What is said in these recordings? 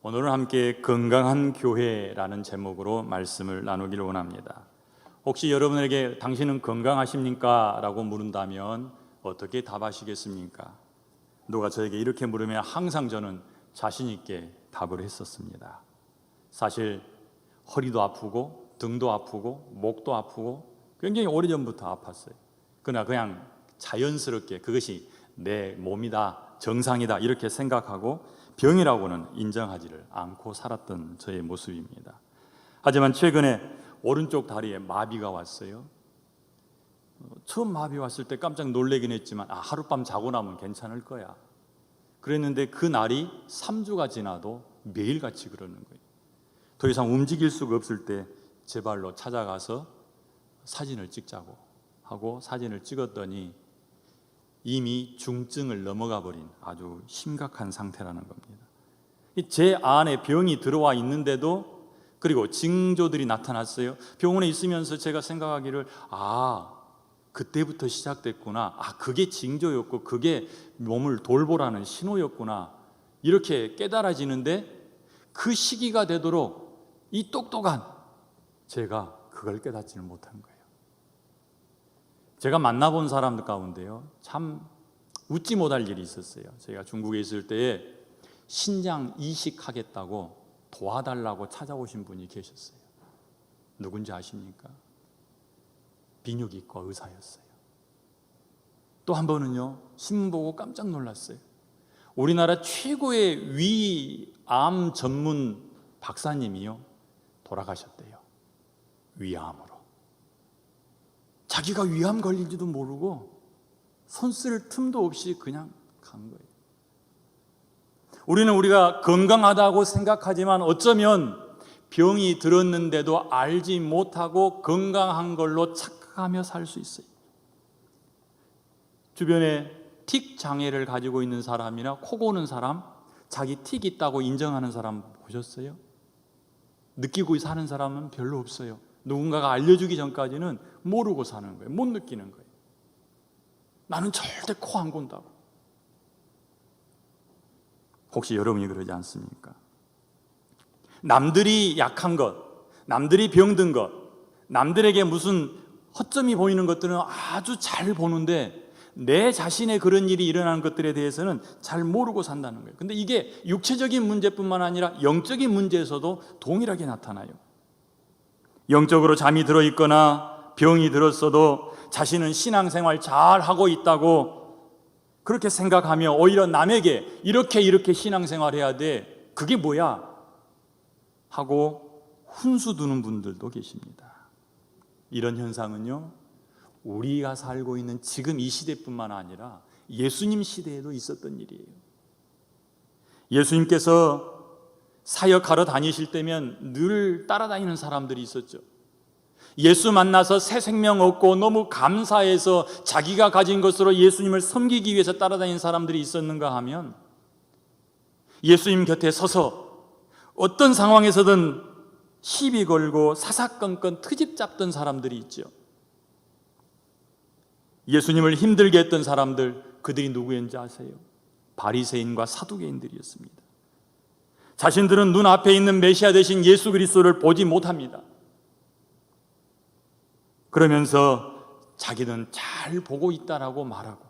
오늘은 함께 건강한 교회라는 제목으로 말씀을 나누기를 원합니다. 혹시 여러분에게 당신은 건강하십니까? 라고 물은다면 어떻게 답하시겠습니까? 누가 저에게 이렇게 물으면 항상 저는 자신 있게 답을 했었습니다. 사실 허리도 아프고 등도 아프고 목도 아프고 굉장히 오래전부터 아팠어요. 그러나 그냥 자연스럽게 그것이 내 몸이다, 정상이다 이렇게 생각하고 병이라고는 인정하지를 않고 살았던 저의 모습입니다. 하지만 최근에 오른쪽 다리에 마비가 왔어요. 처음 마비 왔을 때 깜짝 놀라긴 했지만 하룻밤 자고 나면 괜찮을 거야 그랬는데 그 날이 3주가 지나도 매일같이 그러는 거예요. 더 이상 움직일 수가 없을 때 제 발로 찾아가서 사진을 찍자고 하고 사진을 찍었더니 이미 중증을 넘어가 버린 아주 심각한 상태라는 겁니다. 제 안에 병이 들어와 있는데도 그리고 징조들이 나타났어요. 병원에 있으면서 제가 생각하기를 그때부터 시작됐구나. 그게 징조였고 그게 몸을 돌보라는 신호였구나. 이렇게 깨달아지는데 그 시기가 되도록 이 똑똑한 제가 그걸 깨닫지를 못한 거예요. 제가 만나본 사람들 가운데요, 참 웃지 못할 일이 있었어요. 제가 중국에 있을 때에 신장 이식하겠다고 도와달라고 찾아오신 분이 계셨어요. 누군지 아십니까? 비뇨기과 의사였어요. 또 한 번은요, 신문 보고 깜짝 놀랐어요. 우리나라 최고의 위암 전문 박사님이요, 돌아가셨대요. 위암으로. 자기가 위암 걸린지도 모르고 손 쓸 틈도 없이 그냥 간 거예요. 우리가 건강하다고 생각하지만 어쩌면 병이 들었는데도 알지 못하고 건강한 걸로 착각하며 살 수 있어요. 주변에 틱 장애를 가지고 있는 사람이나 코 고는 사람, 자기 틱 있다고 인정하는 사람 보셨어요? 느끼고 사는 사람은 별로 없어요. 누군가가 알려주기 전까지는 모르고 사는 거예요. 못 느끼는 거예요. 나는 절대 코 안 곤다고. 혹시 여러분이 그러지 않습니까? 남들이 약한 것, 남들이 병든 것, 남들에게 무슨 허점이 보이는 것들은 아주 잘 보는데 내 자신의 그런 일이 일어나는 것들에 대해서는 잘 모르고 산다는 거예요. 근데 이게 육체적인 문제뿐만 아니라 영적인 문제에서도 동일하게 나타나요. 영적으로 잠이 들어있거나 병이 들었어도 자신은 신앙생활 잘 하고 있다고 그렇게 생각하며 오히려 남에게 이렇게 신앙생활해야 돼, 그게 뭐야? 하고 훈수 두는 분들도 계십니다. 이런 현상은요, 우리가 살고 있는 지금 이 시대뿐만 아니라 예수님 시대에도 있었던 일이에요. 예수님께서 사역하러 다니실 때면 늘 따라다니는 사람들이 있었죠. 예수 만나서 새 생명 얻고 너무 감사해서 자기가 가진 것으로 예수님을 섬기기 위해서 따라다니는 사람들이 있었는가 하면 예수님 곁에 서서 어떤 상황에서든 시비 걸고 사사건건 트집 잡던 사람들이 있죠. 예수님을 힘들게 했던 사람들, 그들이 누구였는지 아세요? 바리새인과 사두개인들이었습니다. 자신들은 눈앞에 있는 메시아 되신 예수 그리스도를 보지 못합니다. 그러면서 자기는 잘 보고 있다라고 말하고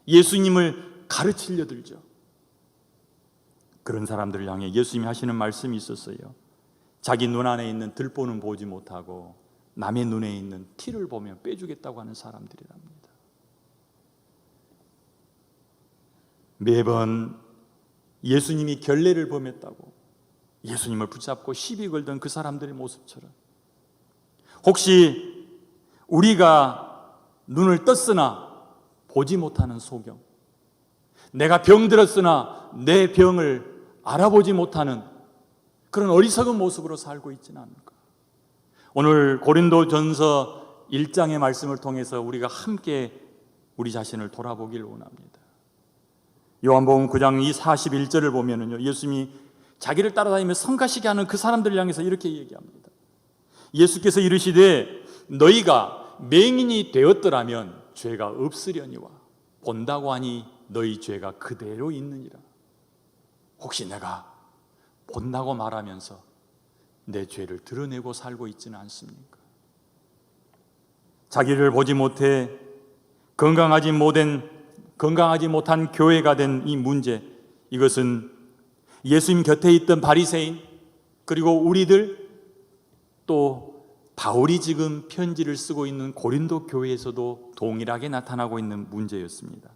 예수님을 가르치려 들죠. 그런 사람들을 향해 예수님이 하시는 말씀이 있었어요. 자기 눈 안에 있는 들보는 보지 못하고 남의 눈에 있는 티를 보며 빼주겠다고 하는 사람들이랍니다. 매번 예수님이 결례를 범했다고 예수님을 붙잡고 시비 걸던 그 사람들의 모습처럼 혹시 우리가 눈을 떴으나 보지 못하는 소경, 내가 병들었으나 내 병을 알아보지 못하는 그런 어리석은 모습으로 살고 있지는 않을까? 오늘 고린도전서 1장의 말씀을 통해서 우리가 함께 우리 자신을 돌아보길 원합니다. 요한복음 9장 41절을 보면은요, 예수님이 자기를 따라다니며 성가시게 하는 그 사람들을 향해서 이렇게 얘기합니다. 예수께서 이르시되 너희가 맹인이 되었더라면 죄가 없으려니와 본다고 하니 너희 죄가 그대로 있느니라. 혹시 내가 본다고 말하면서 내 죄를 드러내고 살고 있지는 않습니까? 자기를 보지 못해 건강하지 못한 교회가 된 이 문제, 이것은 예수님 곁에 있던 바리새인, 그리고 우리들, 또 바울이 지금 편지를 쓰고 있는 고린도 교회에서도 동일하게 나타나고 있는 문제였습니다.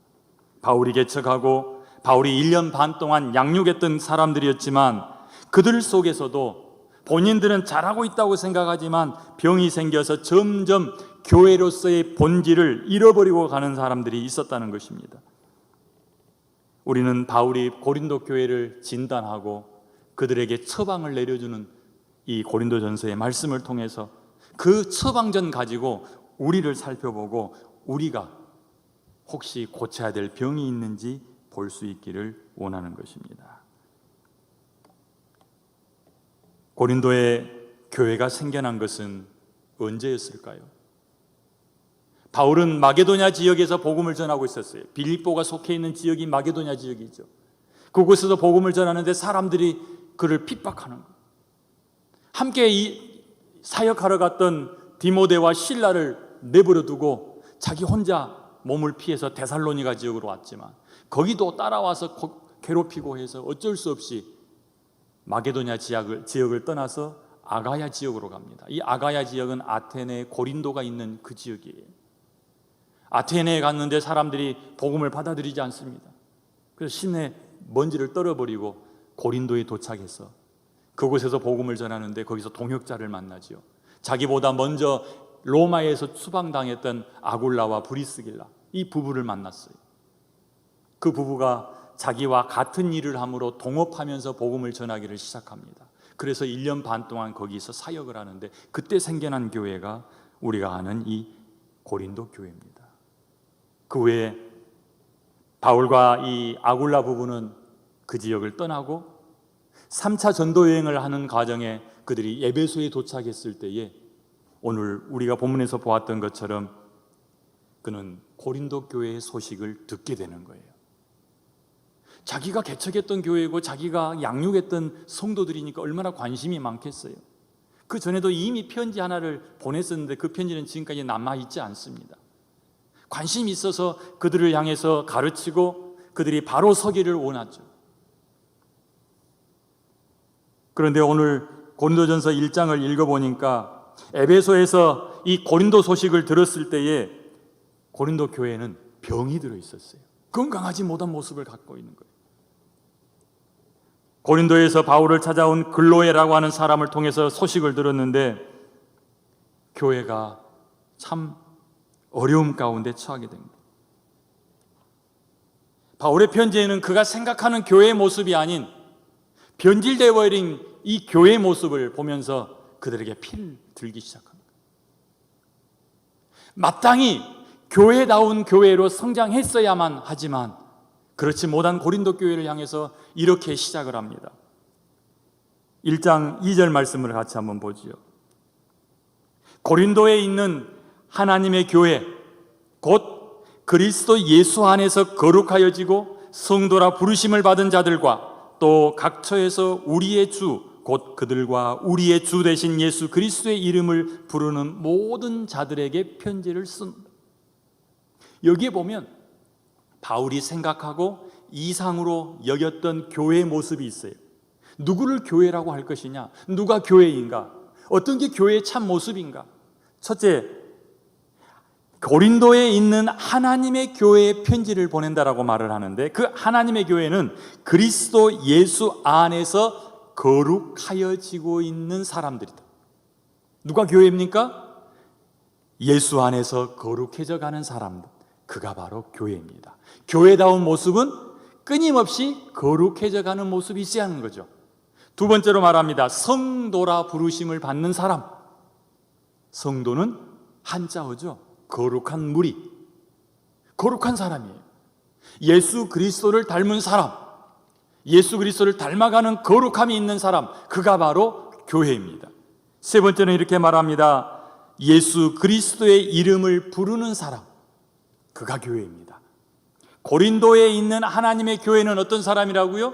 바울이 개척하고 바울이 1년 반 동안 양육했던 사람들이었지만 그들 속에서도 본인들은 잘하고 있다고 생각하지만 병이 생겨서 점점 교회로서의 본질을 잃어버리고 가는 사람들이 있었다는 것입니다. 우리는 바울이 고린도 교회를 진단하고 그들에게 처방을 내려주는 이 고린도전서의 말씀을 통해서 그 처방전 가지고 우리를 살펴보고 우리가 혹시 고쳐야 될 병이 있는지 볼 수 있기를 원하는 것입니다. 고린도에 교회가 생겨난 것은 언제였을까요? 바울은 마게도냐 지역에서 복음을 전하고 있었어요. 빌립보가 속해 있는 지역이 마게도냐 지역이죠. 그곳에서 복음을 전하는데 사람들이 그를 핍박하는 거예요. 함께 사역하러 갔던 디모데와 실라를 내버려 두고 자기 혼자 몸을 피해서 데살로니가 지역으로 왔지만 거기도 따라와서 괴롭히고 해서 어쩔 수 없이 마게도냐 지역을 떠나서 아가야 지역으로 갑니다. 이 아가야 지역은 아테네, 고린도가 있는 그 지역이에요. 아테네에 갔는데 사람들이 복음을 받아들이지 않습니다. 그래서 시내 먼지를 떨어버리고 고린도에 도착해서 그곳에서 복음을 전하는데 거기서 동역자를 만나죠. 자기보다 먼저 로마에서 추방당했던 아굴라와 브리스길라, 이 부부를 만났어요. 그 부부가 자기와 같은 일을 함으로 동업하면서 복음을 전하기를 시작합니다. 그래서 1년 반 동안 거기서 사역을 하는데 그때 생겨난 교회가 우리가 아는 이 고린도 교회입니다. 그 후에 바울과 이 아굴라 부부는 그 지역을 떠나고 3차 전도 여행을 하는 과정에 그들이 에베소에 도착했을 때에 오늘 우리가 본문에서 보았던 것처럼 그는 고린도 교회의 소식을 듣게 되는 거예요. 자기가 개척했던 교회고 자기가 양육했던 성도들이니까 얼마나 관심이 많겠어요. 그 전에도 이미 편지 하나를 보냈었는데 그 편지는 지금까지 남아있지 않습니다. 관심이 있어서 그들을 향해서 가르치고 그들이 바로 서기를 원하죠. 그런데 오늘 고린도전서 1장을 읽어보니까 에베소에서 이 고린도 소식을 들었을 때에 고린도 교회는 병이 들어있었어요. 건강하지 못한 모습을 갖고 있는 거예요. 고린도에서 바울을 찾아온 글로에라고 하는 사람을 통해서 소식을 들었는데 교회가 참 어려움 가운데 처하게 됩니다. 바울의 편지에는 그가 생각하는 교회의 모습이 아닌 변질되어 버린 이 교회의 모습을 보면서 그들에게 피를 들기 시작합니다. 마땅히 교회다운 교회로 성장했어야만 하지만 그렇지 못한 고린도 교회를 향해서 이렇게 시작을 합니다. 1장 2절 말씀을 같이 한번 보지요. 고린도에 있는 하나님의 교회 곧 그리스도 예수 안에서 거룩하여지고 성도라 부르심을 받은 자들과 또 각처에서 우리의 주 곧 그들과 우리의 주 되신 예수 그리스도의 이름을 부르는 모든 자들에게 편지를 쓴다. 여기에 보면 바울이 생각하고 이상으로 여겼던 교회의 모습이 있어요. 누구를 교회라고 할 것이냐? 누가 교회인가? 어떤 게 교회의 참 모습인가? 첫째, 고린도에 있는 하나님의 교회에 편지를 보낸다라고 말을 하는데 그 하나님의 교회는 그리스도 예수 안에서 거룩하여지고 있는 사람들이다. 누가 교회입니까? 예수 안에서 거룩해져 가는 사람들, 그가 바로 교회입니다. 교회다운 모습은 끊임없이 거룩해져 가는 모습이 있어야 하는 거죠. 두 번째로 말합니다. 성도라 부르심을 받는 사람. 성도는 한자어죠. 거룩한 무리, 거룩한 사람이에요. 예수 그리스도를 닮은 사람, 예수 그리스도를 닮아가는 거룩함이 있는 사람, 그가 바로 교회입니다. 세 번째는 이렇게 말합니다. 예수 그리스도의 이름을 부르는 사람, 그가 교회입니다. 고린도에 있는 하나님의 교회는 어떤 사람이라고요?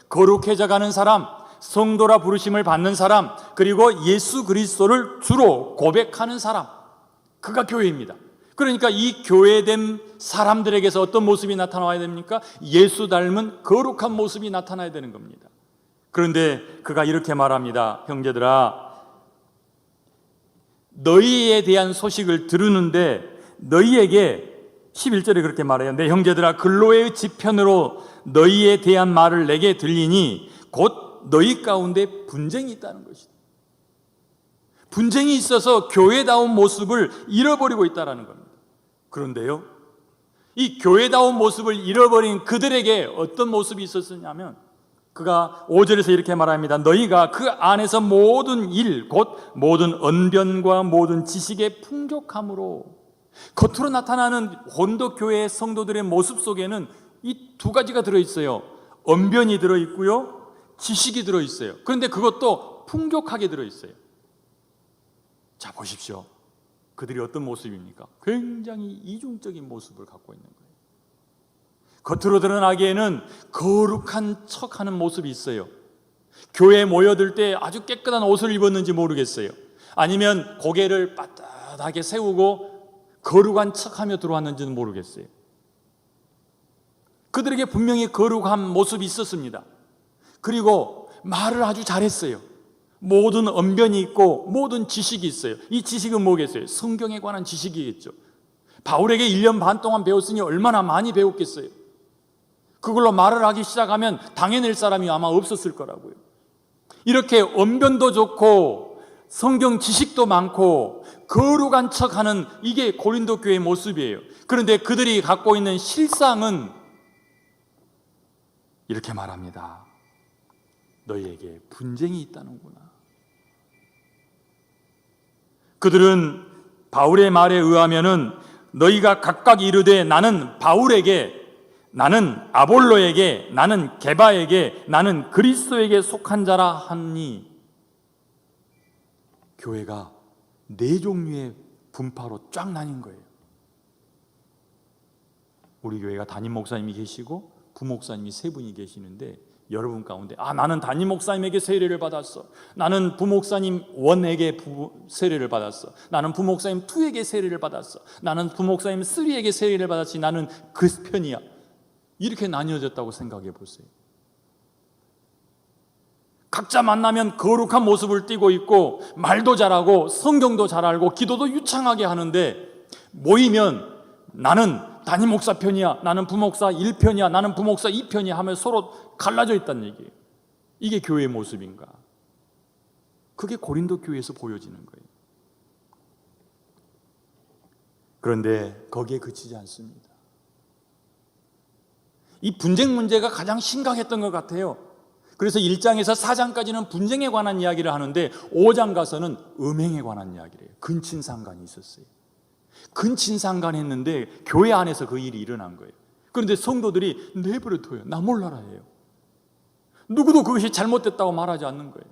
거룩해져 가는 사람, 성도라 부르심을 받는 사람, 그리고 예수 그리스도를 주로 고백하는 사람, 그가 교회입니다. 그러니까 이 교회된 사람들에게서 어떤 모습이 나타나야 됩니까? 예수 닮은 거룩한 모습이 나타나야 되는 겁니다. 그런데 그가 이렇게 말합니다. 형제들아, 너희에 대한 소식을 들으는데 너희에게 11절에 그렇게 말해요. 내 형제들아, 근로의 지편으로 너희에 대한 말을 내게 들리니 곧 너희 가운데 분쟁이 있다는 것이다. 분쟁이 있어서 교회다운 모습을 잃어버리고 있다는 겁니다. 그런데요, 이 교회다운 모습을 잃어버린 그들에게 어떤 모습이 있었냐면, 그가 5절에서 이렇게 말합니다. 너희가 그 안에서 모든 일, 곧 모든 언변과 모든 지식의 풍족함으로, 겉으로 나타나는 고린도 교회의 성도들의 모습 속에는 이 두 가지가 들어있어요. 언변이 들어있고요, 지식이 들어있어요. 그런데 그것도 풍족하게 들어있어요. 자, 보십시오. 그들이 어떤 모습입니까? 굉장히 이중적인 모습을 갖고 있는 거예요. 겉으로 드러나기에는 거룩한 척하는 모습이 있어요. 교회에 모여들 때 아주 깨끗한 옷을 입었는지 모르겠어요. 아니면 고개를 빳빳하게 세우고 거룩한 척하며 들어왔는지는 모르겠어요. 그들에게 분명히 거룩한 모습이 있었습니다. 그리고 말을 아주 잘했어요. 모든 언변이 있고 모든 지식이 있어요. 이 지식은 뭐겠어요? 성경에 관한 지식이겠죠. 바울에게 1년 반 동안 배웠으니 얼마나 많이 배웠겠어요. 그걸로 말을 하기 시작하면 당해낼 사람이 아마 없었을 거라고요. 이렇게 언변도 좋고 성경 지식도 많고 거룩한 척하는, 이게 고린도 교회의 모습이에요. 그런데 그들이 갖고 있는 실상은 이렇게 말합니다. 너희에게 분쟁이 있다는구나. 그들은 바울의 말에 의하면은 너희가 각각 이르되 나는 바울에게, 나는 아볼로에게, 나는 게바에게, 나는 그리스도에게 속한 자라 하니, 교회가 네 종류의 분파로 쫙 나뉜 거예요. 우리 교회가 담임 목사님이 계시고 부목사님이 세 분이 계시는데, 여러분 가운데 나는 담임 목사님에게 세례를 받았어, 나는 부목사님 1에게 세례를 받았어, 나는 부목사님 2에게 세례를 받았어, 나는 부목사님 3에게 세례를 받았지, 나는 그 편이야, 이렇게 나뉘어졌다고 생각해 보세요. 각자 만나면 거룩한 모습을 띠고 있고 말도 잘하고 성경도 잘 알고 기도도 유창하게 하는데, 모이면 나는 담임 목사 편이야, 나는 부목사 1편이야, 나는 부목사 2편이야 하며 서로 갈라져 있다는 얘기예요. 이게 교회의 모습인가? 그게 고린도 교회에서 보여지는 거예요. 그런데 거기에 그치지 않습니다. 이 분쟁 문제가 가장 심각했던 것 같아요. 그래서 1장에서 4장까지는 분쟁에 관한 이야기를 하는데 5장 가서는 음행에 관한 이야기를 해요. 근친상간이 있었어요. 근친상간했는데 교회 안에서 그 일이 일어난 거예요. 그런데 성도들이 내버려 둬요. 나 몰라라 해요. 누구도 그것이 잘못됐다고 말하지 않는 거예요.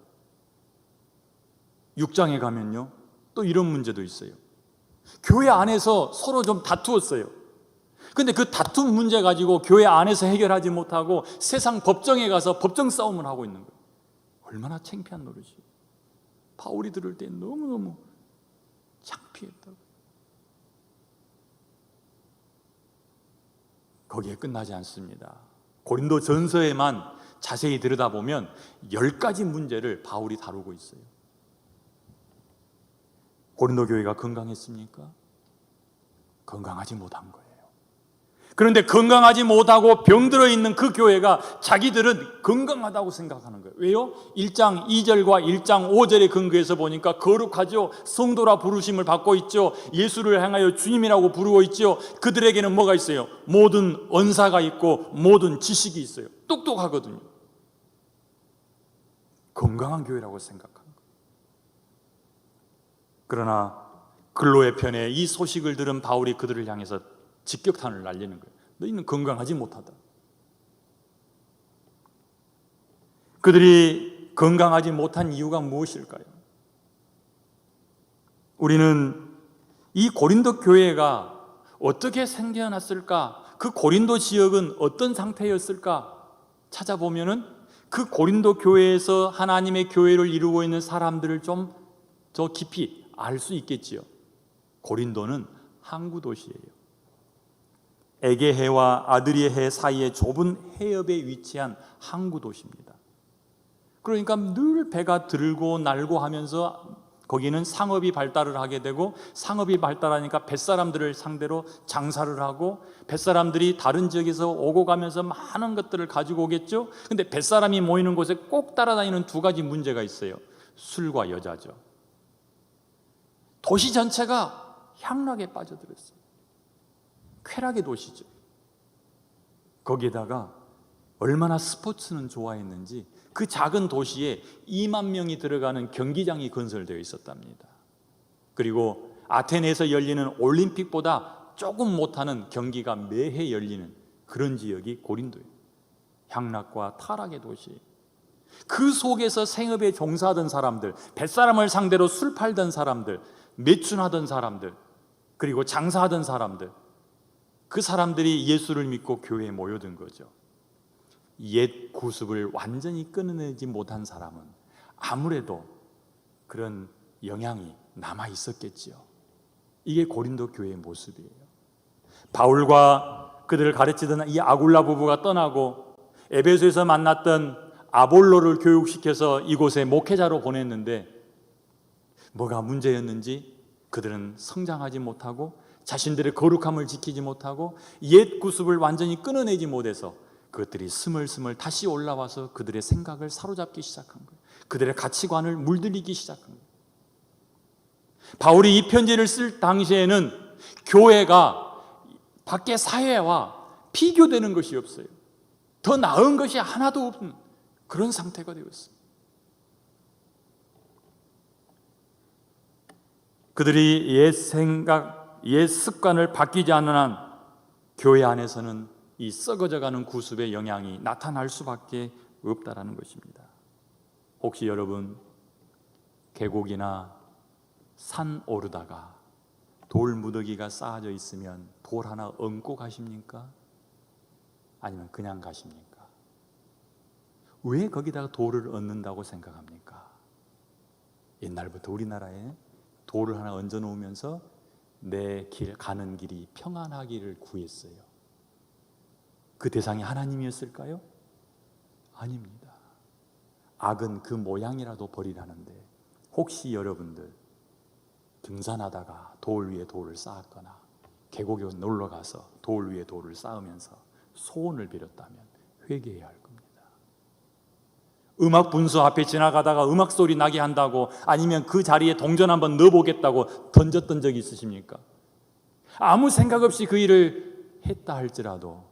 6장에 가면요, 또 이런 문제도 있어요. 교회 안에서 서로 좀 다투었어요. 근데 그 다툼 문제 가지고 교회 안에서 해결하지 못하고 세상 법정에 가서 법정 싸움을 하고 있는 거예요. 얼마나 창피한 노릇이에요. 바울이 들을 때 너무너무 창피했다고. 거기에 끝나지 않습니다. 고린도 전서에만 자세히 들여다보면 10가지 문제를 바울이 다루고 있어요. 고린도 교회가 건강했습니까? 건강하지 못한 거예요. 그런데 건강하지 못하고 병들어 있는 그 교회가 자기들은 건강하다고 생각하는 거예요. 왜요? 1장 2절과 1장 5절의 근거에서 보니까 거룩하죠. 성도라 부르심을 받고 있죠. 예수를 향하여 주님이라고 부르고 있죠. 그들에게는 뭐가 있어요? 모든 언사가 있고 모든 지식이 있어요. 똑똑하거든요. 건강한 교회라고 생각하는 거예요. 그러나 근로의 편에 이 소식을 들은 바울이 그들을 향해서 직격탄을 날리는 거예요. 너희는 건강하지 못하다. 그들이 건강하지 못한 이유가 무엇일까요? 우리는 이 고린도 교회가 어떻게 생겨났을까? 그 고린도 지역은 어떤 상태였을까? 찾아보면은 그 고린도 교회에서 하나님의 교회를 이루고 있는 사람들을 좀 더 깊이 알 수 있겠지요. 고린도는 항구 도시예요. 에게해와 아드리해 해 사이에 좁은 해협에 위치한 항구 도시입니다. 그러니까 늘 배가 들고 날고 하면서 거기는 상업이 발달을 하게 되고, 상업이 발달하니까 뱃사람들을 상대로 장사를 하고, 뱃사람들이 다른 지역에서 오고 가면서 많은 것들을 가지고 오겠죠. 근데 뱃사람이 모이는 곳에 꼭 따라다니는 두 가지 문제가 있어요. 술과 여자죠. 도시 전체가 향락에 빠져들었어요. 쾌락의 도시죠. 거기에다가 얼마나 스포츠는 좋아했는지 그 작은 도시에 2만 명이 들어가는 경기장이 건설되어 있었답니다. 그리고 아테네에서 열리는 올림픽보다 조금 못하는 경기가 매해 열리는 그런 지역이 고린도예요. 향락과 타락의 도시. 그 속에서 생업에 종사하던 사람들, 뱃사람을 상대로 술 팔던 사람들, 매춘하던 사람들, 그리고 장사하던 사람들, 그 사람들이 예수를 믿고 교회에 모여든 거죠. 옛 구습을 완전히 끊어내지 못한 사람은 아무래도 그런 영향이 남아 있었겠지요. 이게 고린도 교회의 모습이에요. 바울과 그들을 가르치던 이 아굴라 부부가 떠나고 에베소에서 만났던 아볼로를 교육시켜서 이곳에 목회자로 보냈는데, 뭐가 문제였는지 그들은 성장하지 못하고 자신들의 거룩함을 지키지 못하고 옛 구습을 완전히 끊어내지 못해서 그것들이 스멀스멀 다시 올라와서 그들의 생각을 사로잡기 시작한 거예요. 그들의 가치관을 물들이기 시작한 거예요. 바울이 이 편지를 쓸 당시에는 교회가 밖의 사회와 비교되는 것이 없어요. 더 나은 것이 하나도 없는 그런 상태가 되었습니다. 그들이 옛 생각, 옛 습관을 바뀌지 않는 한 교회 안에서는 이 썩어져가는 구습의 영향이 나타날 수밖에 없다라는 것입니다. 혹시 여러분 계곡이나 산 오르다가 돌 무더기가 쌓아져 있으면 돌 하나 얹고 가십니까? 아니면 그냥 가십니까? 왜 거기다가 돌을 얹는다고 생각합니까? 옛날부터 우리나라에 돌을 하나 얹어 놓으면서 내 길 가는 길이 평안하기를 구했어요. 그 대상이 하나님이었을까요? 아닙니다. 악은 그 모양이라도 버리라는데, 혹시 여러분들 등산하다가 돌 위에 돌을 쌓았거나 계곡에 놀러 가서 돌 위에 돌을 쌓으면서 소원을 빌었다면 회개해야 할 겁니다. 음악 분수 앞에 지나가다가 음악 소리 나게 한다고, 아니면 그 자리에 동전 한번 넣어보겠다고 던졌던 적이 있으십니까? 아무 생각 없이 그 일을 했다 할지라도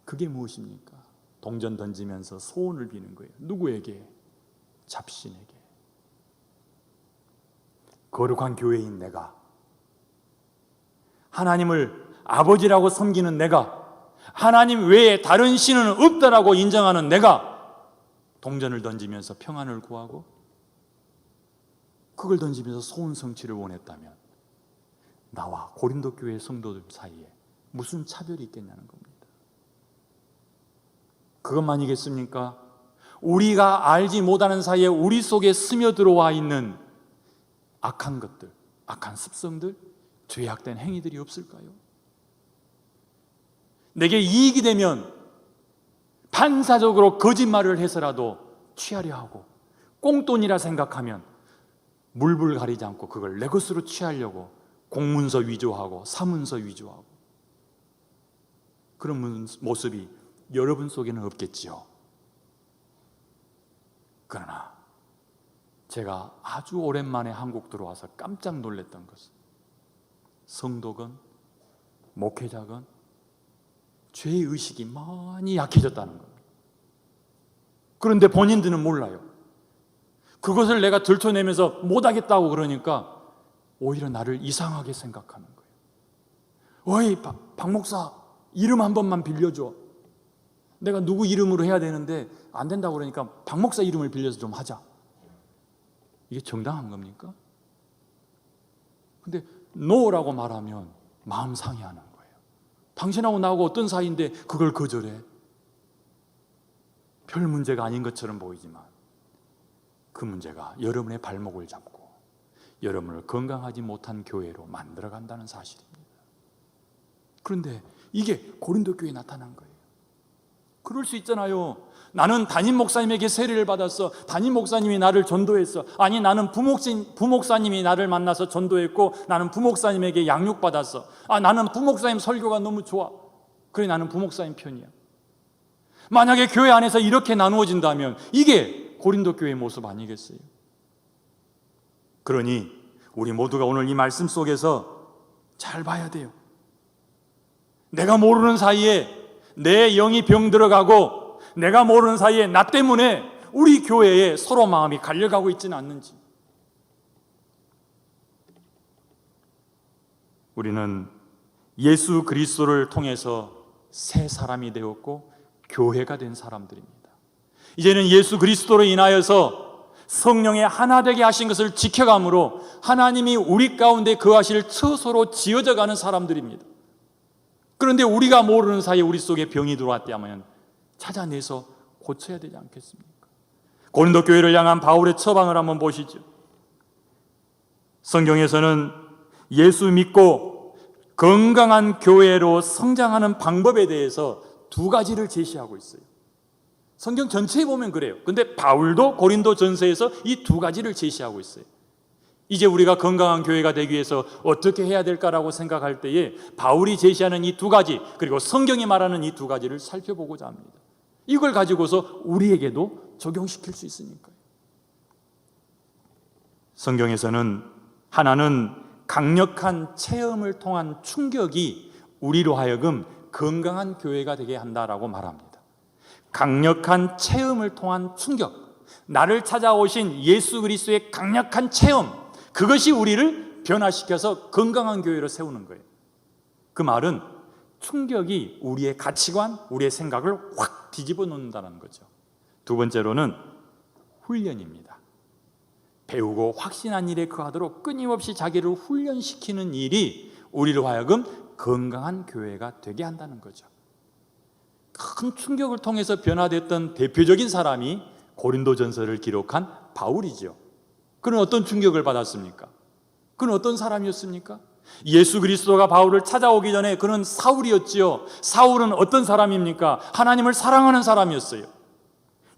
그게 무엇입니까? 동전 던지면서 소원을 비는 거예요. 누구에게? 잡신에게. 거룩한 교회인 내가, 하나님을 아버지라고 섬기는 내가, 하나님 외에 다른 신은 없다라고 인정하는 내가 동전을 던지면서 평안을 구하고 그걸 던지면서 소원 성취를 원했다면 나와 고린도 교회 성도들 사이에 무슨 차별이 있겠냐는 겁니다. 그것만이겠습니까? 우리가 알지 못하는 사이에 우리 속에 스며들어와 있는 악한 것들, 악한 습성들, 죄악된 행위들이 없을까요? 내게 이익이 되면 반사적으로 거짓말을 해서라도 취하려 하고, 꽁돈이라 생각하면 물불 가리지 않고 그걸 내 것으로 취하려고 공문서 위조하고 사문서 위조하고, 그런 모습이 여러분 속에는 없겠지요. 그러나 제가 아주 오랜만에 한국 들어와서 깜짝 놀랐던 것은, 성도건 목회자건 죄의식이 많이 약해졌다는 겁니다. 그런데 본인들은 몰라요. 그것을 내가 들춰내면서 못하겠다고 그러니까 오히려 나를 이상하게 생각하는 거예요. 어이, 박 목사, 이름 한 번만 빌려줘. 내가 누구 이름으로 해야 되는데 안 된다고 그러니까 박 목사 이름을 빌려서 좀 하자. 이게 정당한 겁니까? 근데 노라고 말하면 마음 상해하는 거예요. 당신하고 나하고 어떤 사이인데 그걸 거절해? 별 문제가 아닌 것처럼 보이지만 그 문제가 여러분의 발목을 잡고 여러분을 건강하지 못한 교회로 만들어간다는 사실입니다. 그런데 이게 고린도 교회에 나타난 거예요. 그럴 수 있잖아요. 나는 담임 목사님에게 세례를 받았어. 담임 목사님이 나를 전도했어. 아니, 나는 부목사님이 나를 만나서 전도했고 나는 부목사님에게 양육받았어. 나는 부목사님 설교가 너무 좋아. 그래, 나는 부목사님 편이야. 만약에 교회 안에서 이렇게 나누어진다면 이게 고린도 교회의 모습 아니겠어요? 그러니 우리 모두가 오늘 이 말씀 속에서 잘 봐야 돼요. 내가 모르는 사이에 내 영이 병들어가고 내가 모르는 사이에 나 때문에 우리 교회에 서로 마음이 갈려가고 있지는 않는지. 우리는 예수 그리스도를 통해서 새 사람이 되었고 교회가 된 사람들입니다. 이제는 예수 그리스도로 인하여서 성령의 하나 되게 하신 것을 지켜감으로 하나님이 우리 가운데 거하실 처소로 지어져 가는 사람들입니다. 그런데 우리가 모르는 사이에 우리 속에 병이 들어왔다면 찾아내서 고쳐야 되지 않겠습니까? 고린도 교회를 향한 바울의 처방을 한번 보시죠. 성경에서는 예수 믿고 건강한 교회로 성장하는 방법에 대해서 두 가지를 제시하고 있어요. 성경 전체에 보면 그래요. 근데 바울도 고린도 전서에서 이 두 가지를 제시하고 있어요. 이제 우리가 건강한 교회가 되기 위해서 어떻게 해야 될까라고 생각할 때에 바울이 제시하는 이 두 가지, 그리고 성경이 말하는 이 두 가지를 살펴보고자 합니다. 이걸 가지고서 우리에게도 적용시킬 수 있으니까요. 성경에서는 하나는 강력한 체험을 통한 충격이 우리로 하여금 건강한 교회가 되게 한다라고 말합니다. 강력한 체험을 통한 충격, 나를 찾아오신 예수 그리스도의 강력한 체험, 그것이 우리를 변화시켜서 건강한 교회로 세우는 거예요. 그 말은 충격이 우리의 가치관, 우리의 생각을 확 뒤집어 놓는다는 거죠. 두 번째로는 훈련입니다. 배우고 확신한 일에 거하도록 끊임없이 자기를 훈련시키는 일이 우리로 하여금 건강한 교회가 되게 한다는 거죠. 큰 충격을 통해서 변화됐던 대표적인 사람이 고린도전서를 기록한 바울이죠. 그는 어떤 충격을 받았습니까? 그는 어떤 사람이었습니까? 예수 그리스도가 바울을 찾아오기 전에 그는 사울이었지요. 사울은 어떤 사람입니까? 하나님을 사랑하는 사람이었어요.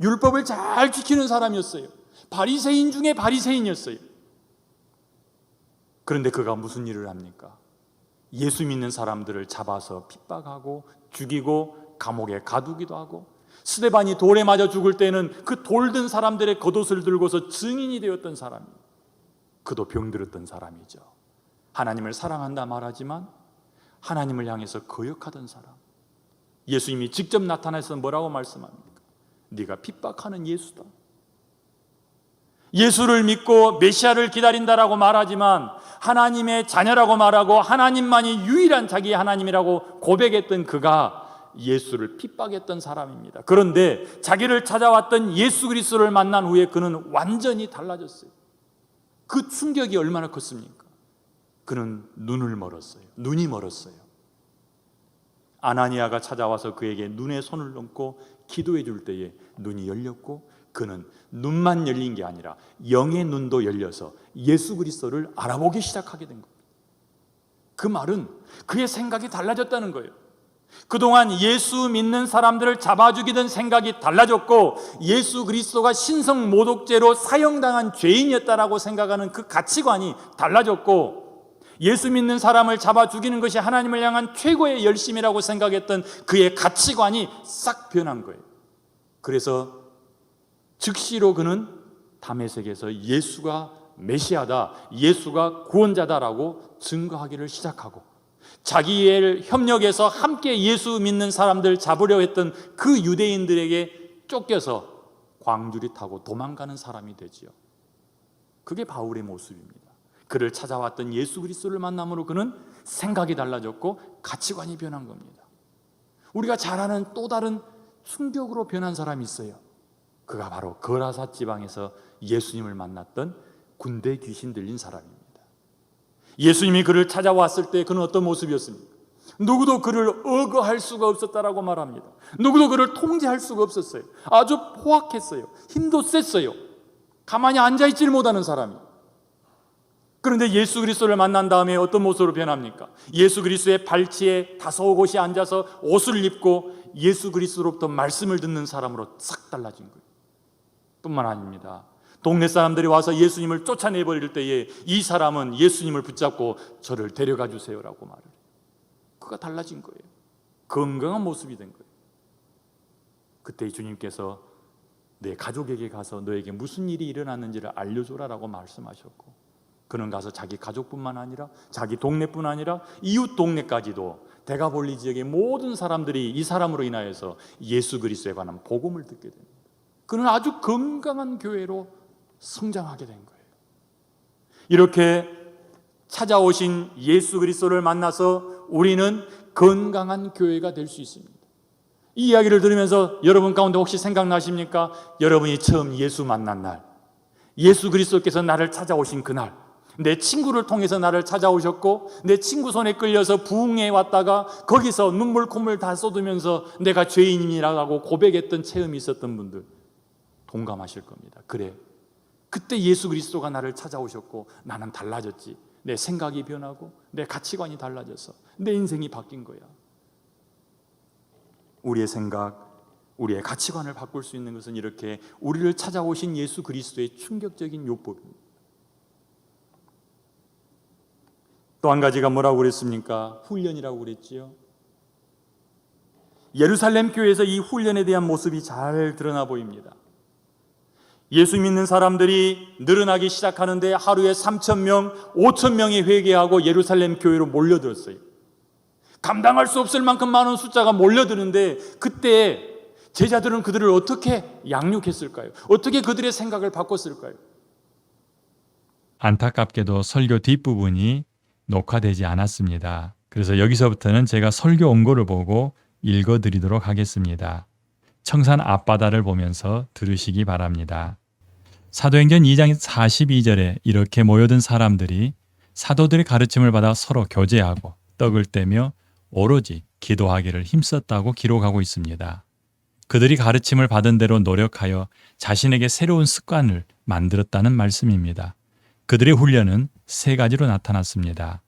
율법을 잘 지키는 사람이었어요. 바리새인 중에 바리새인이었어요. 그런데 그가 무슨 일을 합니까? 예수 믿는 사람들을 잡아서 핍박하고 죽이고 감옥에 가두기도 하고, 스데반이 돌에 맞아 죽을 때는 그 돌든 사람들의 겉옷을 들고서 증인이 되었던 사람이에요. 그도 병들었던 사람이죠. 하나님을 사랑한다 말하지만 하나님을 향해서 거역하던 사람. 예수님이 직접 나타나서 뭐라고 말씀합니까? 네가 핍박하는 예수다. 예수를 믿고 메시아를 기다린다라고 말하지만 하나님의 자녀라고 말하고 하나님만이 유일한 자기의 하나님이라고 고백했던 그가 예수를 핍박했던 사람입니다. 그런데 자기를 찾아왔던 예수 그리스도를 만난 후에 그는 완전히 달라졌어요. 그 충격이 얼마나 컸습니까? 그는 눈이 멀었어요. 아나니아가 찾아와서 그에게 눈에 손을 얹고 기도해 줄 때에 눈이 열렸고, 그는 눈만 열린 게 아니라 영의 눈도 열려서 예수 그리스도를 알아보기 시작하게 된 겁니다. 그 말은 그의 생각이 달라졌다는 거예요. 그동안 예수 믿는 사람들을 잡아 죽이던 생각이 달라졌고, 예수 그리스도가 신성 모독죄로 사형당한 죄인이었다라고 생각하는 그 가치관이 달라졌고, 예수 믿는 사람을 잡아 죽이는 것이 하나님을 향한 최고의 열심이라고 생각했던 그의 가치관이 싹 변한 거예요. 그래서 즉시로 그는 다메섹에서 예수가 메시아다, 예수가 구원자다라고 증거하기를 시작하고, 자기의 협력해서 함께 예수 믿는 사람들 잡으려 했던 그 유대인들에게 쫓겨서 광주리 타고 도망가는 사람이 되지요. 그게 바울의 모습입니다. 그를 찾아왔던 예수 그리스도를 만남으로 그는 생각이 달라졌고 가치관이 변한 겁니다. 우리가 잘 아는 또 다른 충격으로 변한 사람이 있어요. 그가 바로 거라사 지방에서 예수님을 만났던 군대 귀신 들린 사람입니다. 예수님이 그를 찾아왔을 때 그는 어떤 모습이었습니까? 누구도 그를 억어할 수가 없었다라고 말합니다. 누구도 그를 통제할 수가 없었어요. 아주 포악했어요. 힘도 셌어요. 가만히 앉아있질 못하는 사람이. 그런데 예수 그리스도를 만난 다음에 어떤 모습으로 변합니까? 예수 그리스도의 발치에 다소곳이 앉아서 옷을 입고 예수 그리스도로부터 말씀을 듣는 사람으로 싹 달라진 거예요. 뿐만 아닙니다. 동네 사람들이 와서 예수님을 쫓아내버릴 때에 이 사람은 예수님을 붙잡고 저를 데려가 주세요라고 말을 해요. 그가 달라진 거예요. 건강한 모습이 된 거예요. 그때 주님께서 내 가족에게 가서 너에게 무슨 일이 일어났는지를 알려줘라라고 말씀하셨고, 그는 가서 자기 가족뿐만 아니라 자기 동네뿐 아니라 이웃 동네까지도 대가볼리 지역의 모든 사람들이 이 사람으로 인하여서 예수 그리스도에 관한 복음을 듣게 됩니다. 그는 아주 건강한 교회로 성장하게 된 거예요. 이렇게 찾아오신 예수 그리스도를 만나서 우리는 건강한 교회가 될 수 있습니다. 이 이야기를 들으면서 여러분 가운데 혹시 생각나십니까? 여러분이 처음 예수 만난 날, 예수 그리스도께서 나를 찾아오신 그날, 내 친구를 통해서 나를 찾아오셨고 내 친구 손에 끌려서 부흥회에 왔다가 거기서 눈물 콧물 다 쏟으면서 내가 죄인이라고 고백했던 체험이 있었던 분들 동감하실 겁니다. 그래, 그때 예수 그리스도가 나를 찾아오셨고 나는 달라졌지. 내 생각이 변하고 내 가치관이 달라져서 내 인생이 바뀐 거야. 우리의 생각, 우리의 가치관을 바꿀 수 있는 것은 이렇게 우리를 찾아오신 예수 그리스도의 충격적인 요법입니다. 또 한 가지가 뭐라고 그랬습니까? 훈련이라고 그랬지요. 예루살렘 교회에서 이 훈련에 대한 모습이 잘 드러나 보입니다. 예수 믿는 사람들이 늘어나기 시작하는데 하루에 3,000명, 5,000명이 회개하고 예루살렘 교회로 몰려들었어요. 감당할 수 없을 만큼 많은 숫자가 몰려드는데 그때 제자들은 그들을 어떻게 양육했을까요? 어떻게 그들의 생각을 바꿨을까요? 안타깝게도 설교 뒷부분이 녹화되지 않았습니다. 그래서 여기서부터는 제가 설교 원고를 보고 읽어드리도록 하겠습니다. 청산 앞바다를 보면서 들으시기 바랍니다. 사도행전 2장 42절에 이렇게 모여든 사람들이 사도들의 가르침을 받아 서로 교제하고 떡을 떼며 오로지 기도하기를 힘썼다고 기록하고 있습니다. 그들이 가르침을 받은 대로 노력하여 자신에게 새로운 습관을 만들었다는 말씀입니다. 그들의 훈련은 세 가지로 나타났습니다.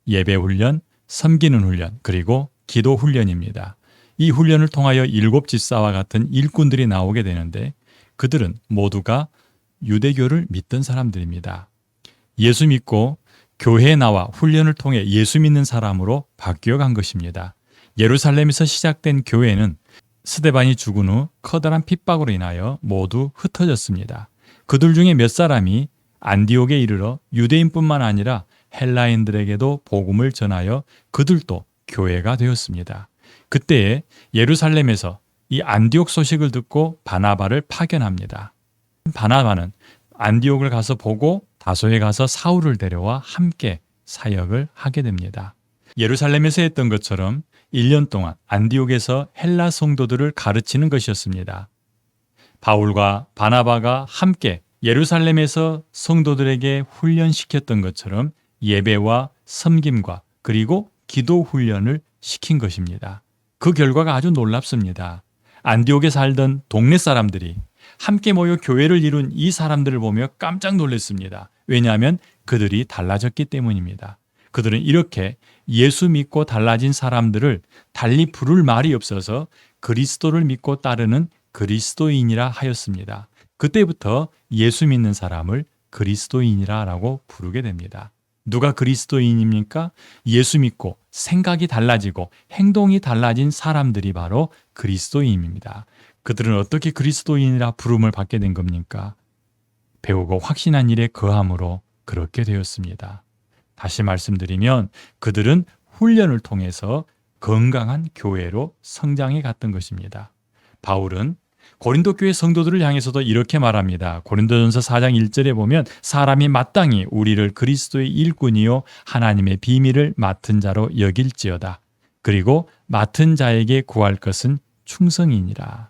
예배 훈련, 섬기는 훈련, 그리고 기도 훈련입니다. 이 훈련을 통하여 7 집사와 같은 일꾼들이 나오게 되는데 그들은 모두가 유대교를 믿던 사람들입니다. 예수 믿고 교회에 나와 훈련을 통해 예수 믿는 사람으로 바뀌어 간 것입니다. 예루살렘에서 시작된 교회는 스데반이 죽은 후 커다란 핍박으로 인하여 모두 흩어졌습니다. 그들 중에 몇 사람이 안디옥에 이르러 유대인뿐만 아니라 헬라인들에게도 복음을 전하여 그들도 교회가 되었습니다. 그때에 예루살렘에서 이 안디옥 소식을 듣고 바나바를 파견합니다. 바나바는 안디옥을 가서 보고 다소에 가서 사울을 데려와 함께 사역을 하게 됩니다. 예루살렘에서 했던 것처럼 1년 동안 안디옥에서 헬라 성도들을 가르치는 것이었습니다. 바울과 바나바가 함께 예루살렘에서 성도들에게 훈련시켰던 것처럼 예배와 섬김과 그리고 기도 훈련을 시킨 것입니다. 그 결과가 아주 놀랍습니다. 안디옥에 살던 동네 사람들이 함께 모여 교회를 이룬 이 사람들을 보며 깜짝 놀랐습니다. 왜냐하면 그들이 달라졌기 때문입니다. 그들은 이렇게 예수 믿고 달라진 사람들을 달리 부를 말이 없어서 그리스도를 믿고 따르는 그리스도인이라 하였습니다. 그때부터 예수 믿는 사람을 그리스도인이라고 부르게 됩니다. 누가 그리스도인입니까? 예수 믿고 생각이 달라지고 행동이 달라진 사람들이 바로 그리스도인입니다. 그들은 어떻게 그리스도인이라 부름을 받게 된 겁니까? 배우고 확신한 일에 거함으로 그렇게 되었습니다. 다시 말씀드리면 그들은 훈련을 통해서 건강한 교회로 성장해 갔던 것입니다. 바울은 고린도 교회 성도들을 향해서도 이렇게 말합니다. 고린도전서 4장 1절에 보면 사람이 마땅히 우리를 그리스도의 일꾼이요 하나님의 비밀을 맡은 자로 여길지어다. 그리고 맡은 자에게 구할 것은 충성이니라.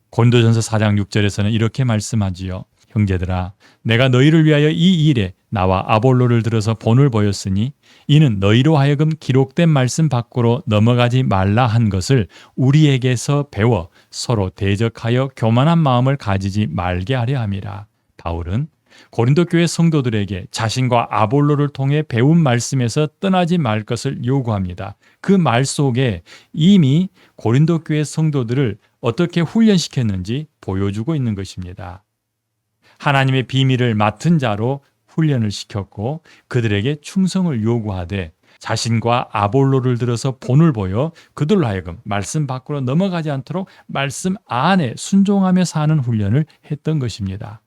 고린도전서 4장 6절에서는 이렇게 말씀하지요. 형제들아, 내가 너희를 위하여 이 일에 나와 아볼로를 들어서 본을 보였으니 이는 너희로 하여금 기록된 말씀 밖으로 넘어가지 말라 한 것을 우리에게서 배워 서로 대적하여 교만한 마음을 가지지 말게 하려 함이라. 바울은 고린도 교회 성도들에게 자신과 아볼로를 통해 배운 말씀에서 떠나지 말 것을 요구합니다. 그 말 속에 이미 고린도 교회 성도들을 어떻게 훈련시켰는지 보여주고 있는 것입니다. 하나님의 비밀을 맡은 자로 훈련을 시켰고 그들에게 충성을 요구하되 자신과 아볼로를 들어서 본을 보여 그들로 하여금 말씀 밖으로 넘어가지 않도록 말씀 안에 순종하며 사는 훈련을 했던 것입니다.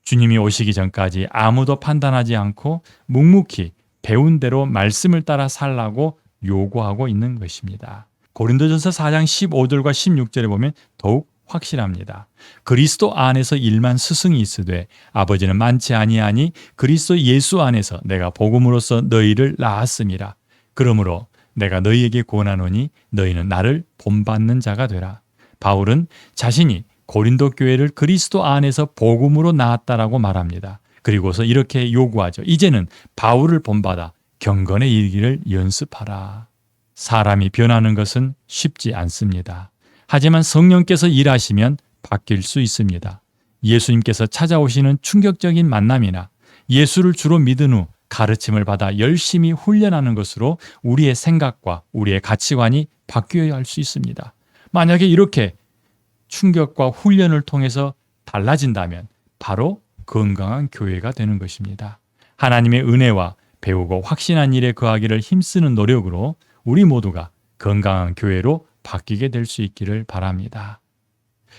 주님이 오시기 전까지 아무도 판단하지 않고 묵묵히 배운 대로 말씀을 따라 살라고 요구하고 있는 것입니다. 고린도전서 4장 15절과 16절에 보면 더욱 확실합니다. 그리스도 안에서 일만 스승이 있으되 아버지는 많지 아니하니 그리스도 예수 안에서 내가 복음으로써 너희를 낳았음이라. 그러므로 내가 너희에게 권하노니 너희는 나를 본받는 자가 되라. 바울은 자신이 고린도 교회를 그리스도 안에서 복음으로 낳았다라고 말합니다. 그리고서 이렇게 요구하죠. 이제는 바울을 본받아 경건에 이르기를 연습하라. 사람이 변하는 것은 쉽지 않습니다. 하지만 성령께서 일하시면 바뀔 수 있습니다. 예수님께서 찾아오시는 충격적인 만남이나 예수를 주로 믿은 후 가르침을 받아 열심히 훈련하는 것으로 우리의 생각과 우리의 가치관이 바뀌어야 할 수 있습니다. 만약에 이렇게 충격과 훈련을 통해서 달라진다면 바로 건강한 교회가 되는 것입니다. 하나님의 은혜와 배우고 확신한 일에 거하기를 힘쓰는 노력으로 우리 모두가 건강한 교회로 바뀌게 될 수 있기를 바랍니다.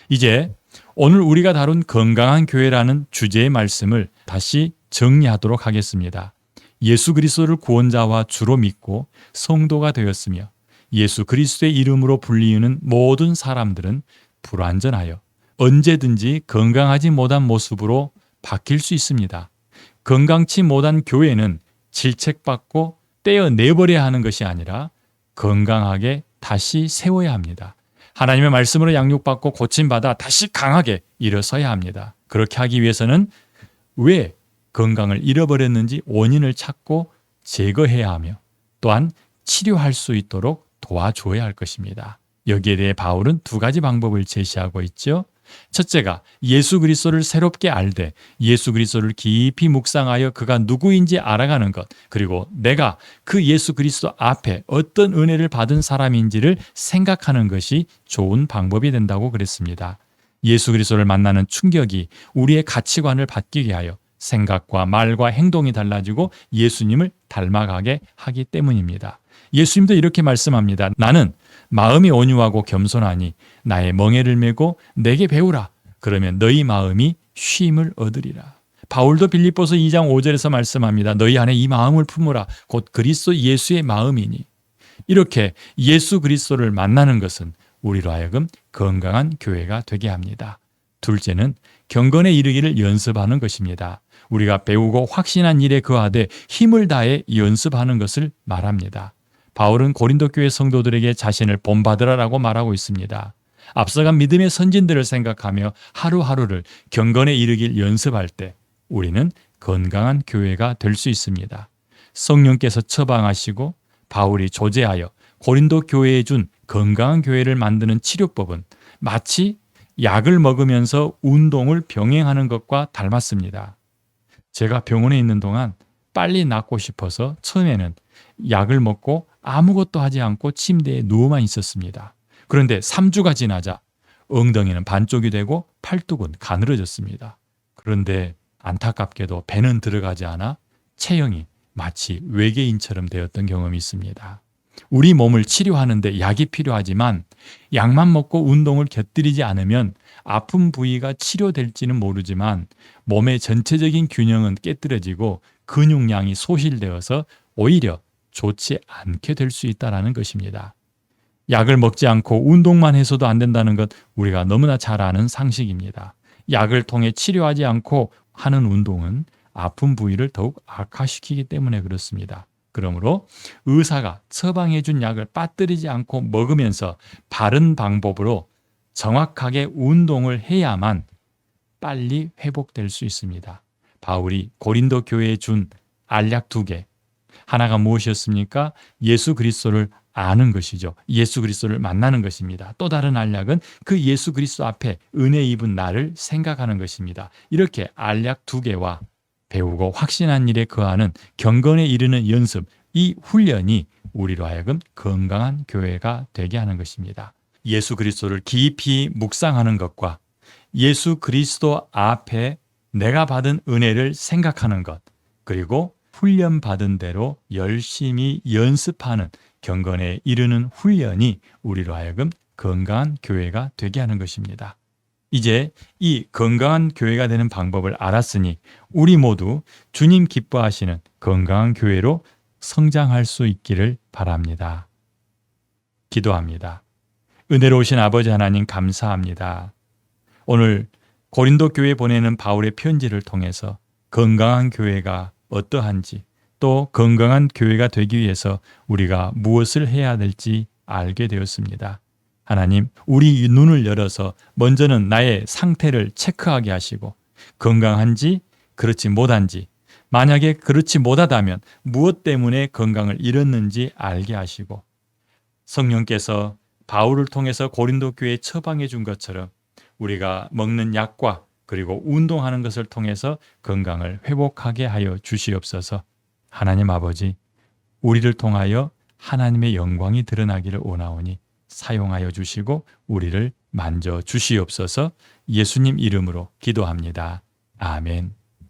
이제 오늘 우리가 다룬 건강한 교회라는 주제의 말씀을 다시 정리하도록 하겠습니다. 예수 그리스도를 구원자와 주로 믿고 성도가 되었으며 예수 그리스도의 이름으로 불리우는 모든 사람들은 불완전하여 언제든지 건강하지 못한 모습으로 바뀔 수 있습니다. 건강치 못한 교회는 질책받고 떼어내버려야 하는 것이 아니라 건강하게 다시 세워야 합니다. 하나님의 말씀으로 양육받고 고침받아 다시 강하게 일어서야 합니다. 그렇게 하기 위해서는 왜 건강을 잃어버렸는지 원인을 찾고 제거해야 하며 또한 치료할 수 있도록 도와줘야 할 것입니다. 여기에 대해 바울은 두 가지 방법을 제시하고 있죠. 첫째가 예수 그리스도를 새롭게 알되 예수 그리스도를 깊이 묵상하여 그가 누구인지 알아가는 것, 그리고 내가 그 예수 그리스도 앞에 어떤 은혜를 받은 사람인지를 생각하는 것이 좋은 방법이 된다고 그랬습니다. 예수 그리스도를 만나는 충격이 우리의 가치관을 바뀌게 하여 생각과 말과 행동이 달라지고 예수님을 닮아가게 하기 때문입니다. 예수님도 이렇게 말씀합니다. 나는 마음이 온유하고 겸손하니 나의 멍에를 메고 내게 배우라. 그러면 너희 마음이 쉼을 얻으리라. 바울도 빌립보서 2장 5절에서 말씀합니다. 너희 안에 이 마음을 품으라. 곧 그리스도 예수의 마음이니. 이렇게 예수 그리스도를 만나는 것은 우리로 하여금 건강한 교회가 되게 합니다. 둘째는 경건에 이르기를 연습하는 것입니다. 우리가 배우고 확신한 일에 거하되 힘을 다해 연습하는 것을 말합니다. 바울은 고린도 교회 성도들에게 자신을 본받으라라고 말하고 있습니다. 앞서간 믿음의 선진들을 생각하며 하루하루를 경건에 이르길 연습할 때 우리는 건강한 교회가 될 수 있습니다. 성령께서 처방하시고 바울이 조제하여 고린도 교회에 준 건강한 교회를 만드는 치료법은 마치 약을 먹으면서 운동을 병행하는 것과 닮았습니다. 제가 병원에 있는 동안 빨리 낫고 싶어서 처음에는 약을 먹고 아무것도 하지 않고 침대에 누워만 있었습니다. 그런데 3주가 지나자 엉덩이는 반쪽이 되고 팔뚝은 가늘어졌습니다. 그런데 안타깝게도 배는 들어가지 않아 체형이 마치 외계인처럼 되었던 경험이 있습니다. 우리 몸을 치료하는데 약이 필요하지만 약만 먹고 운동을 곁들이지 않으면 아픈 부위가 치료될지는 모르지만 몸의 전체적인 균형은 깨뜨려지고 근육량이 소실되어서 오히려 좋지 않게 될 수 있다는 것입니다. 약을 먹지 않고 운동만 해서도 안 된다는 것 우리가 너무나 잘 아는 상식입니다. 약을 통해 치료하지 않고 하는 운동은 아픈 부위를 더욱 악화시키기 때문에 그렇습니다. 그러므로 의사가 처방해 준 약을 빠뜨리지 않고 먹으면서 바른 방법으로 정확하게 운동을 해야만 빨리 회복될 수 있습니다. 바울이 고린도 교회에 준 알약 2개. 하나가 무엇이었습니까? 예수 그리스도를 아는 것이죠. 예수 그리스도를 만나는 것입니다. 또 다른 알약은 그 예수 그리스도 앞에 은혜 입은 나를 생각하는 것입니다. 이렇게 알약 2개와 배우고 확신한 일에 거하는 경건에 이르는 연습, 이 훈련이 우리로 하여금 건강한 교회가 되게 하는 것입니다. 예수 그리스도를 깊이 묵상하는 것과 예수 그리스도 앞에 내가 받은 은혜를 생각하는 것, 그리고 훈련받은 대로 열심히 연습하는 경건에 이르는 훈련이 우리로 하여금 건강한 교회가 되게 하는 것입니다. 이제 이 건강한 교회가 되는 방법을 알았으니 우리 모두 주님 기뻐하시는 건강한 교회로 성장할 수 있기를 바랍니다. 기도합니다. 은혜로우신 아버지 하나님 감사합니다. 오늘 고린도 교회에 보내는 바울의 편지를 통해서 건강한 교회가 어떠한지, 또 건강한 교회가 되기 위해서 우리가 무엇을 해야 될지 알게 되었습니다. 하나님, 우리 눈을 열어서 먼저는 나의 상태를 체크하게 하시고 건강한지 그렇지 못한지, 만약에 그렇지 못하다면 무엇 때문에 건강을 잃었는지 알게 하시고, 성령께서 바울을 통해서 고린도 교회에 처방해 준 것처럼 우리가 먹는 약과 그리고 운동하는 것을 통해서 건강을 회복하게 하여 주시옵소서. 하나님 아버지, 우리를 통하여 하나님의 영광이 드러나기를 원하오니 사용하여 주시고 우리를 만져 주시옵소서. 예수님 이름으로 기도합니다. 아멘.